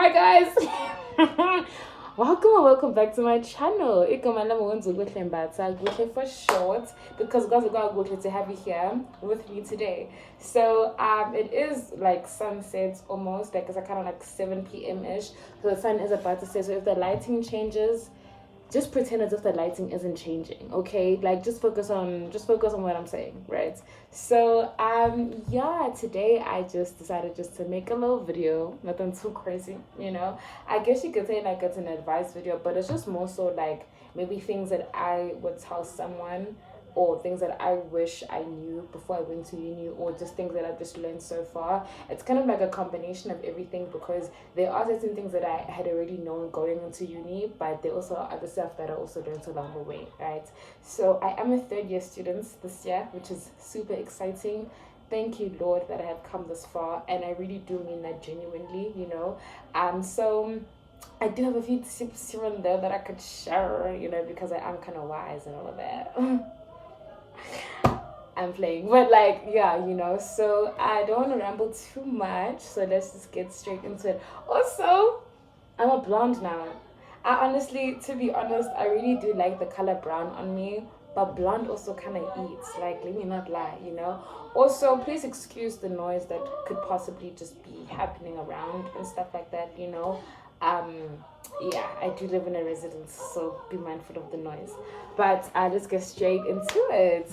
Hi guys! Welcome and welcome back to my channel. Guhle for short because guys I got Guhle to have you here with me today. So it is like sunset almost, like it's kind of like 7 p.m. ish. So the sun is about to set. So if the lighting changes, just pretend as if the lighting isn't changing, okay? Like just focus on what I'm saying, right? So yeah, today I just decided just to make a little video, nothing too crazy, I guess you could say like it's an advice video, but it's just more so like maybe things that I would tell someone, or things that I wish I knew before I went to uni, or just things that I've just learned so far. It's kind of like a combination of everything, because there are certain things that I had already known going into uni, but there also are other stuff that I also learned along the way, right? So I am a third year student this year, which is super exciting. Thank you, Lord, that I have come this far, and I really do mean that genuinely. So I do have a few tips here and there that I could share, because I am kind of wise and all of that. I'm playing, but like, yeah, so I don't want to ramble too much, so let's just get straight into it. Also, I'm a blonde now. I honestly, to be honest, I really do like the color brown on me, but blonde also kind of eats, like, let me not lie. Also, please excuse the noise that could possibly just be happening around and stuff like that. um yeah, I do live in a residence, so be mindful of the noise. But I'll just get straight into it.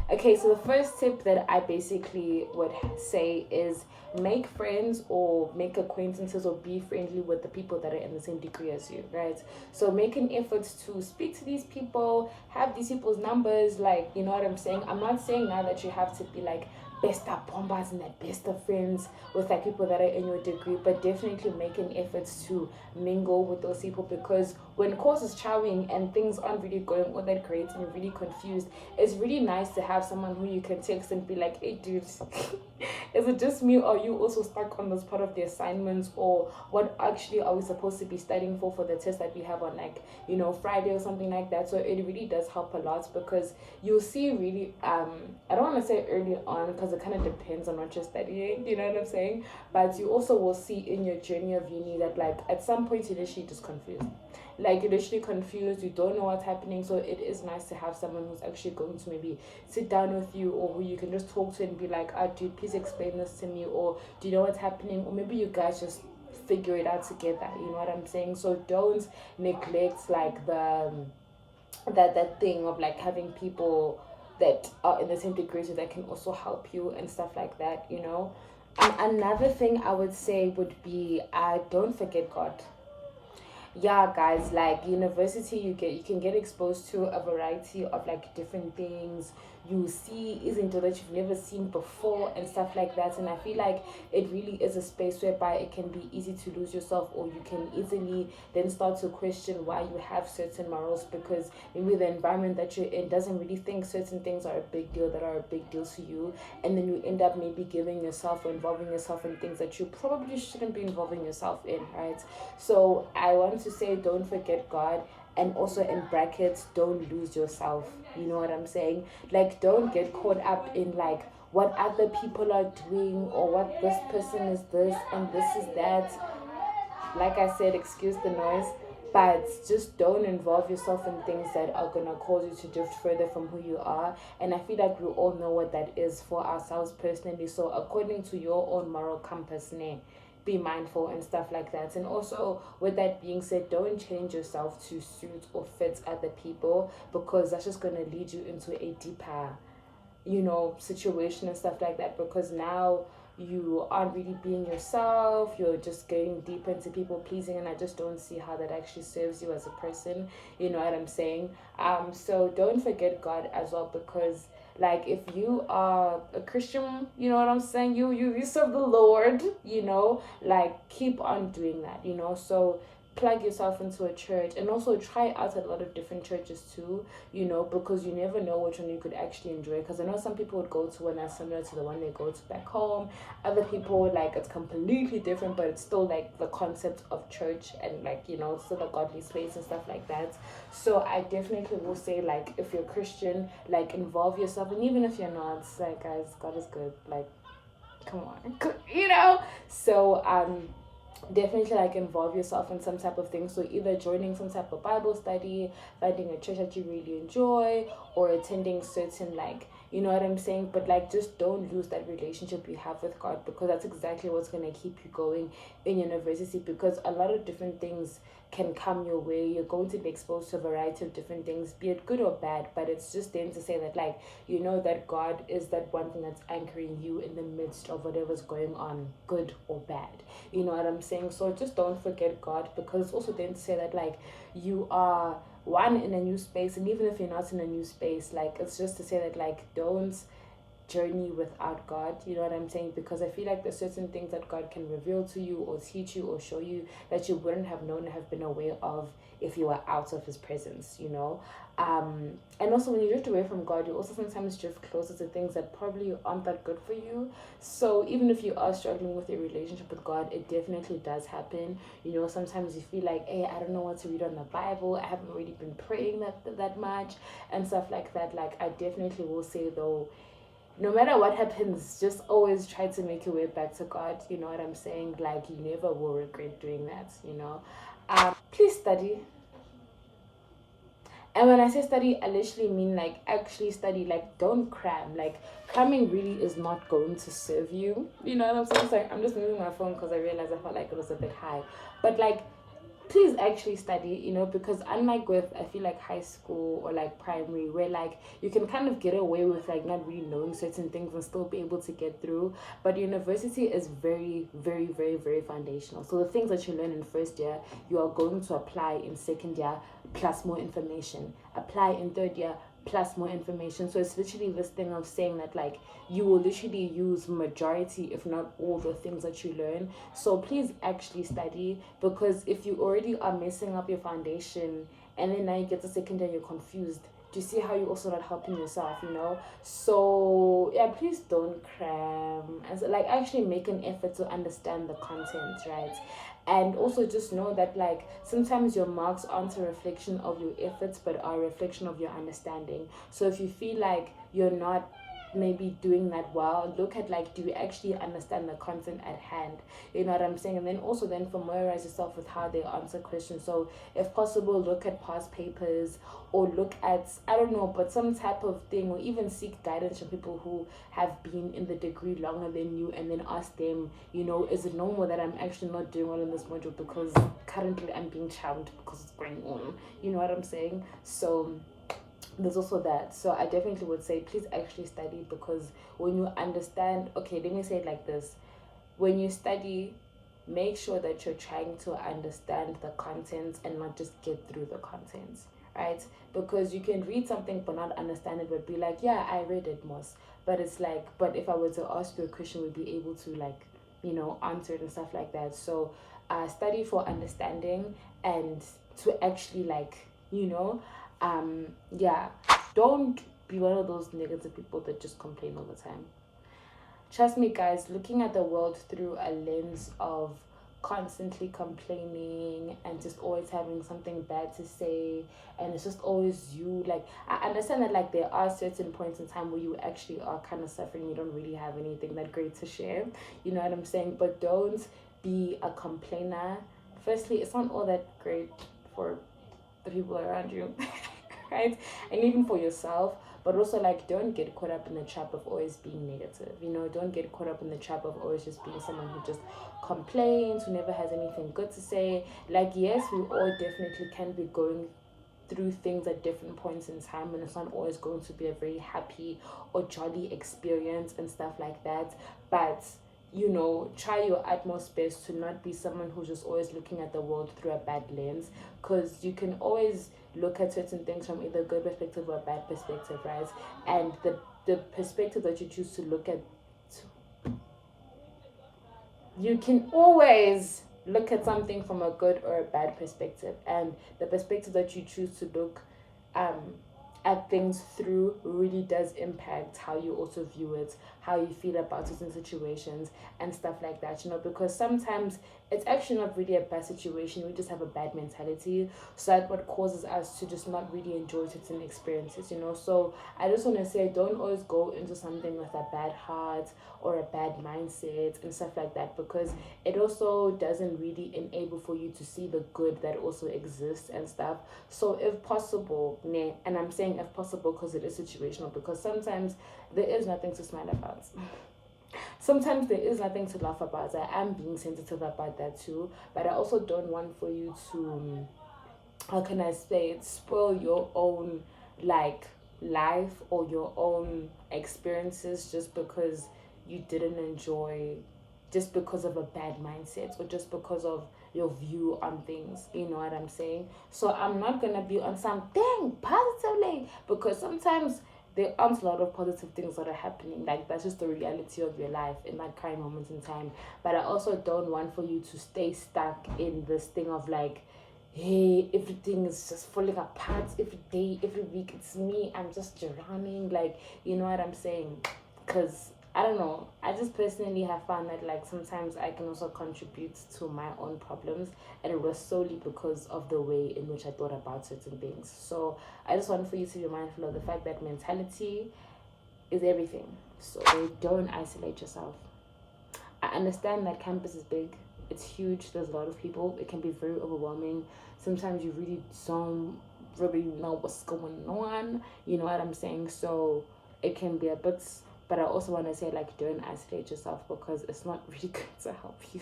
Okay, so the first tip that I basically would say is make friends or make acquaintances or be friendly with the people that are in the same degree as you, right? So make an effort to speak to these people, have these people's numbers, like, you know what I'm saying? I'm not saying now that you have to be like best of bombers and like best of friends with like people that are in your degree, but definitely make an effort to mingle with those people, because when course is chowing and things aren't really going all that great and you're really confused, it's really nice to have someone who you can text and be like, hey dude, is it just me, or are you also stuck on this part of the assignments, or what actually are we supposed to be studying for the test that we have on, like, Friday or something like that. So it really does help a lot, because you'll see really I don't want to say early on, because it kind of depends on what you're studying, you know what I'm saying, but you also will see in your journey of uni that like at some point you're literally just confused, like you're literally confused, you don't know what's happening. So it is nice to have someone who's actually going to maybe sit down with you, or who you can just talk to and be like, dude, please explain this to me, or do you know what's happening, or maybe you guys just figure it out together, you know what I'm saying? So don't neglect like that thing of like having people that are in the same degree, so that can also help you and stuff like that. Another thing I would say would be, don't forget God. Yeah, guys, like university, you can get exposed to a variety of like different things. You see isn't that you've never seen before and stuff like that, and I feel like it really is a space whereby it can be easy to lose yourself, or you can easily then start to question why you have certain morals, because maybe the environment that you're in doesn't really think certain things are a big deal, that are a big deal to you, and then you end up maybe giving yourself or involving yourself in things that you probably shouldn't be involving yourself in, right? So I want to say, don't forget God, and also in brackets, don't lose yourself. You know what I'm saying? Like, don't get caught up in like what other people are doing, or what this person is this and this is that. Like I said, excuse the noise, but just don't involve yourself in things that are gonna cause you to drift further from who you are. And I feel like we all know what that is for ourselves personally. So according to your own moral compass, be mindful and stuff like that. And also, with that being said, don't change yourself to suit or fit other people, because that's just gonna lead you into a deeper situation and stuff like that, because now you aren't really being yourself, you're just going deep into people pleasing, and I just don't see how that actually serves you as a person, you know what I'm saying? So don't forget God as well, because like if you are a Christian, you know what I'm saying, you serve the Lord, like keep on doing that, so plug yourself into a church, and also try out a lot of different churches too, because you never know which one you could actually enjoy. Because I know some people would go to one that's similar to the one they go to back home. Other people, like, it's completely different, but it's still like the concept of church, and like, still a godly space and stuff like that. So I definitely will say, like, if you're Christian, like, involve yourself. And even if you're not, like, guys, God is good. Like, come on. So definitely like involve yourself in some type of thing. So either joining some type of Bible study, finding a church that you really enjoy, or attending certain, like, you know what I'm saying, but like just don't lose that relationship you have with God, because that's exactly what's going to keep you going in university, because a lot of different things can come your way. You're going to be exposed to a variety of different things, be it good or bad, but it's just then to say that, like, you know that God is that one thing that's anchoring you in the midst of whatever's going on, good or bad. You know what I'm saying? So just don't forget God, because it's also then to say that, like, you are one in a new space, and even if you're not in a new space, like, it's just to say that, like, don't journey without God. You know what I'm saying? Because I feel like there's certain things that God can reveal to you or teach you or show you that you wouldn't have known or have been aware of if you were out of his presence, you know. And also when you drift away from God, you also sometimes drift closer to things that probably aren't that good for you. So even if you are struggling with your relationship with God, it definitely does happen. You know, sometimes you feel like, hey, I don't know what to read on the Bible, I haven't really been praying that much and stuff like that. Like, I definitely will say though, no matter what happens, just always try to make your way back to God. You know what I'm saying? Like, you never will regret doing that, you know. Please study. And when I say study, I literally mean like actually study. Like, don't cram. Like, cramming really is not going to serve you. You know what I'm saying? Sorry, I'm just moving my phone because I realized I felt like it was a bit high. But like, please actually study, you know, because unlike with, I feel like, high school or like primary, where like you can kind of get away with like not really knowing certain things and still be able to get through, but university is very, very, very, very foundational. So the things that you learn in first year, you are going to apply in second year, plus more information, apply in third year, plus more information. So it's literally this thing of saying that, like, you will literally use majority if not all the things that you learn. So please actually study, because if you already are messing up your foundation and then now you get to second year, you're confused, do you see how you're also not helping yourself, you know? So yeah, please don't cram, and so, like, actually make an effort to understand the content, right? And also just know that, like, sometimes your marks aren't a reflection of your efforts but are a reflection of your understanding. So if you feel like you're not maybe doing that well, look at, like, do you actually understand the content at hand? You know what I'm saying? And then also then familiarize yourself with how they answer questions. So if possible, look at past papers, or look at, I don't know, but some type of thing, or even seek guidance from people who have been in the degree longer than you, and then ask them, you know, is it normal that I'm actually not doing well in this module because currently I'm being charmed because it's going on? You know what I'm saying? So there's also that. So I definitely would say please actually study, because when you understand, okay, let me say it like this: when you study, make sure that you're trying to understand the content and not just get through the content, right? Because you can read something but not understand it, but be like, yeah, I read it, Moss. But it's like, but if I were to ask you a question, would be able to, like, you know, answer it and stuff like that. So study for understanding, and to actually, like, you know, yeah, don't be one of those negative people that just complain all the time. Trust me, guys, looking at the world through a lens of constantly complaining and just always having something bad to say, and it's just always you, like, I understand that, like, there are certain points in time where you actually are kind of suffering, you don't really have anything that great to share, you know what I'm saying? But don't be a complainer. Firstly, it's not all that great for the people around you. Right? And even for yourself. But also, like, don't get caught up in the trap of always being negative, you know. Don't get caught up in the trap of always just being someone who just complains, who never has anything good to say. Like, yes, we all definitely can be going through things at different points in time, and it's not always going to be a very happy or jolly experience and stuff like that. But, you know, try your utmost best to not be someone who's just always looking at the world through a bad lens, because you can always look at certain things from either a good perspective or a bad perspective, right? And the perspective that you choose to look at, you can always look at something from a good or a bad perspective, and the perspective that you choose to look at things through really does impact how you also view it, how you feel about certain situations and stuff like that, you know, because sometimes it's actually not really a bad situation, we just have a bad mentality, so that what causes us to just not really enjoy certain experiences, you know. So I just want to say, don't always go into something with a bad heart or a bad mindset and stuff like that, because it also doesn't really enable for you to see the good that also exists and stuff. So if possible, and I'm saying if possible because it is situational, because sometimes there is nothing to smile about. Sometimes there is nothing to laugh about. I am being sensitive about that too, but I also don't want for you to, how can I say it, spoil your own like life or your own experiences just because you didn't enjoy, just because of a bad mindset or just because of your view on things, you know what I'm saying? So I'm not gonna be on something positively, because sometimes there aren't a lot of positive things that are happening. Like that's just the reality of your life in that current moment in time. But I also don't want for you to stay stuck in this thing of like, hey, everything is just falling apart every day, every week. It's me. I'm just drowning. Like, you know what I'm saying? Because I don't know. I just personally have found that like sometimes I can also contribute to my own problems, and it was solely because of the way in which I thought about certain things. So I just want for you to be mindful of the fact that mentality is everything. So don't isolate yourself. I understand that campus is big, it's huge, there's a lot of people, it can be very overwhelming. Sometimes you really don't really know what's going on, you know what I'm saying? So it can be a bit, but I also want to say, like, don't isolate yourself, because it's not really going to help you.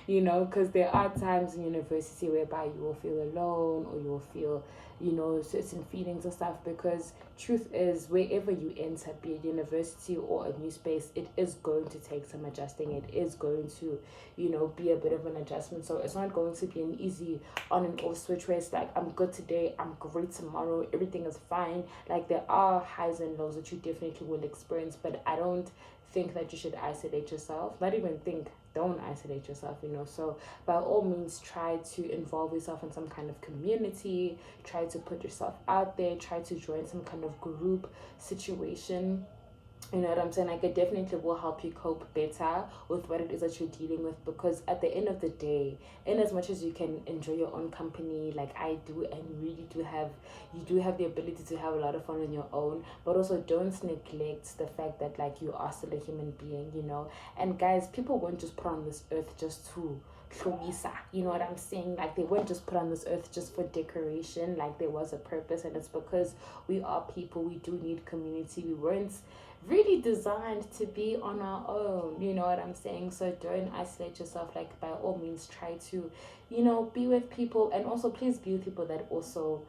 You know, because there are times in university whereby you will feel alone, or you will feel, you know, certain feelings and stuff, because truth is, wherever you enter, be it university or a new space, it is going to take some adjusting. It is going to, you know, be a bit of an adjustment. So it's not going to be an easy on and off switch where it's like, I'm good today, I'm great tomorrow, everything is fine. Like, there are highs and lows that you definitely will experience, but I don't think that you should isolate yourself. Not even think, don't isolate yourself, you know. So by all means, try to involve yourself in some kind of community, try to put yourself out there, try to join some kind of group situation, you know what I'm saying? Like, it definitely will help you cope better with what it is that you're dealing with, because at the end of the day, in as much as you can enjoy your own company, like I do, and really do have, you do have the ability to have a lot of fun on your own, but also don't neglect the fact that like you are still a human being, you know. And guys, people won't just put on this earth just to Hlumisa, you know what I'm saying? Like, they weren't just put on this earth just for decoration. Like, there was a purpose, and it's because we are people, we do need community. We weren't really designed to be on our own, you know what I'm saying? So don't isolate yourself. Like, by all means, try to, you know, be with people, and also please be with people that also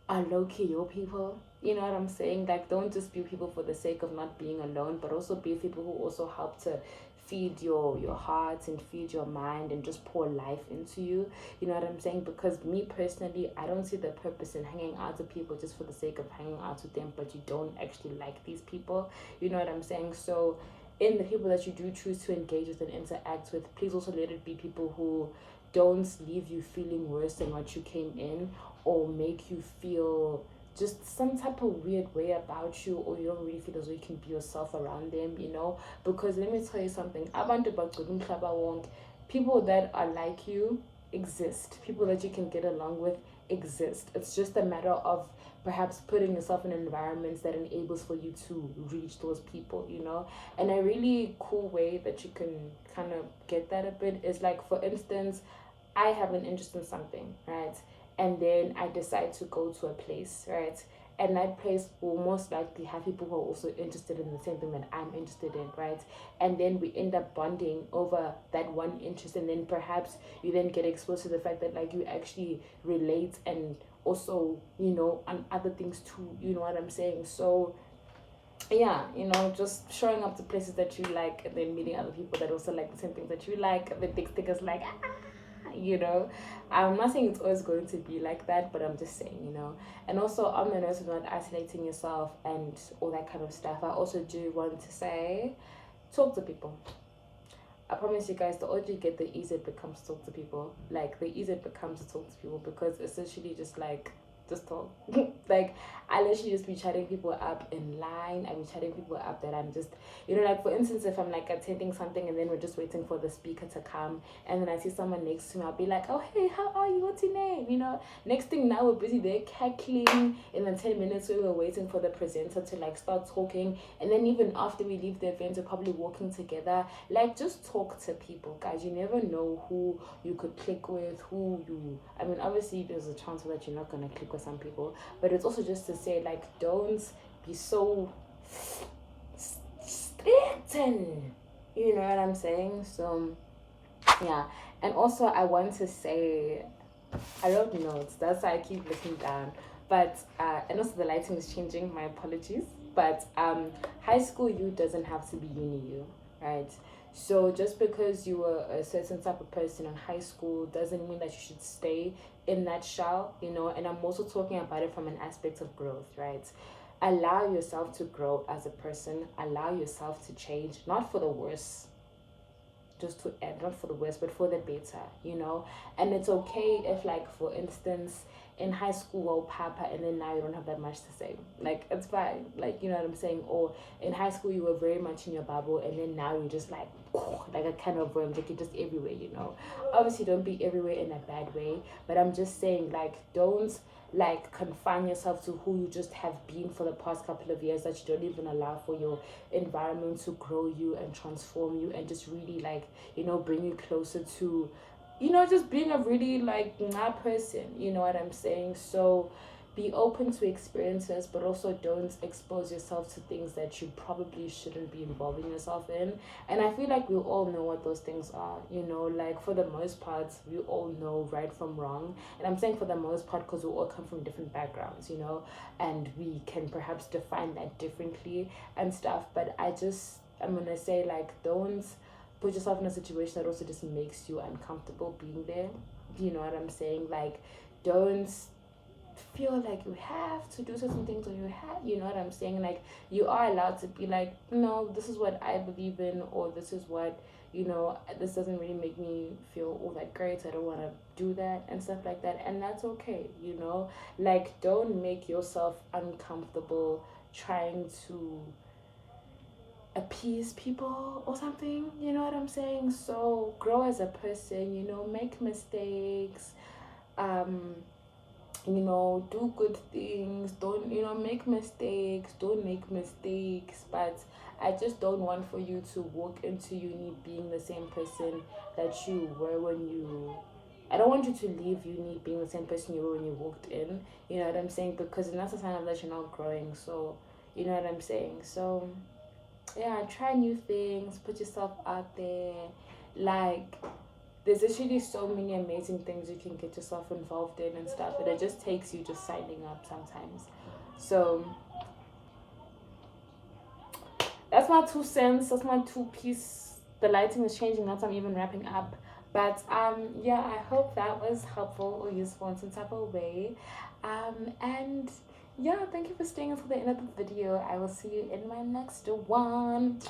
are low-key your people, you know what I'm saying? Like, don't just be people for the sake of not being alone, but also be people who also help to feed your heart and feed your mind and just pour life into you, you know what I'm saying? Because me personally, I don't see the purpose in hanging out with people just for the sake of hanging out with them, but you don't actually like these people, you know what I'm saying? So in the people that you do choose to engage with and interact with, please also let it be people who don't leave you feeling worse than what you came in, or make you feel just some type of weird way about you, or you don't really feel as though you can be yourself around them, you know. Because let me tell you something, abantu bagcwele umhlaba wonke, people that are like you exist, people that you can get along with exist. It's just a matter of perhaps putting yourself in environments that enables for you to reach those people, you know. And a really cool way that you can kind of get that a bit is like, for instance, I have an interest in something, right? And then I decide to go to a place, right? And that place will most likely have people who are also interested in the same thing that I'm interested in, right? And then we end up bonding over that one interest, and then perhaps you then get exposed to the fact that like you actually relate, and also, you know, on other things too, you know what I'm saying? So yeah, you know, just showing up to places that you like, and then meeting other people that also like the same things that you like, and the big stickers like, you know. I'm not saying it's always going to be like that, but I'm just saying, you know. And also, on the note of not isolating yourself and all that kind of stuff, I also do want to say, talk to people. I promise you guys, the older you get, the easier it becomes to talk to people. Like, the easier it becomes to talk to people, because essentially just like, just talk. Like, I literally just be chatting people up in line. I be chatting people up that I'm just, like, for instance, if I'm like attending something and then we're just waiting for the speaker to come, and then I see someone next to me, I'll be like, oh, hey, how are you? What's your name? Next thing, now we're busy there cackling. In the 10 minutes we were waiting for the presenter to like start talking, and then even after we leave the event, we're probably walking together. Like, just talk to people, guys. You never know who you could click with, I mean, obviously there's a chance that you're not gonna click with some people, but it's also just to say, like, don't be so strict, and you know what I'm saying. So yeah. And also I want to say, I wrote notes, that's why I keep looking down. But and also the lighting is changing, my apologies. But high school you doesn't have to be uni you, right? So just because you were a certain type of person in high school doesn't mean that you should stay in that shell, and I'm also talking about it from an aspect of growth, right? Allow yourself to grow as a person, allow yourself to change, not for the worse, just to add, not for the worse, but for the better. And it's okay if, like, for instance, in high school, well, papa, and then now you don't have that much to say. Like, it's fine. Like, you know what I'm saying? Or in high school, you were very much in your bubble, and then now you're just like a kind of worm, like you're just everywhere. Obviously, don't be everywhere in a bad way, but I'm just saying, like, don't like confine yourself to who you just have been for the past couple of years, that you don't even allow for your environment to grow you and transform you and just really, like, bring you closer to just being a really, like, not person. You know what I'm saying? So be open to experiences, but also don't expose yourself to things that you probably shouldn't be involving yourself in. And I feel like we all know what those things are. Like, for the most part, we all know right from wrong. And I'm saying for the most part because we all come from different backgrounds, and we can perhaps define that differently and stuff. But I'm gonna say, like, don't put yourself in a situation that also just makes you uncomfortable being there. You know what I'm saying? Like, don't feel like you have to do certain things, or you know what I'm saying? Like, you are allowed to be like, no, this is what I believe in, or this is what, this doesn't really make me feel all that great, I don't want to do that and stuff like that. And that's okay. Like, don't make yourself uncomfortable trying to appease people or something. You know what I'm saying? So grow as a person, make mistakes, do good things. Don't, make mistakes. But I just don't want for you to walk into uni being the same person that you were when you I don't want you to leave uni being the same person you were when you walked in. You know what I'm saying? Because that's a sign of that you're not growing. So, you know what I'm saying? So, yeah, try new things, put yourself out there. Like, there's actually so many amazing things you can get yourself involved in and stuff, but it just takes you just signing up sometimes. So that's my 2 cents, that's my 2 piece. The lighting is changing, that's why I'm even wrapping up. But yeah, I hope that was helpful or useful in some type of way. And yeah, thank you for staying until the end of the video. I will see you in my next one.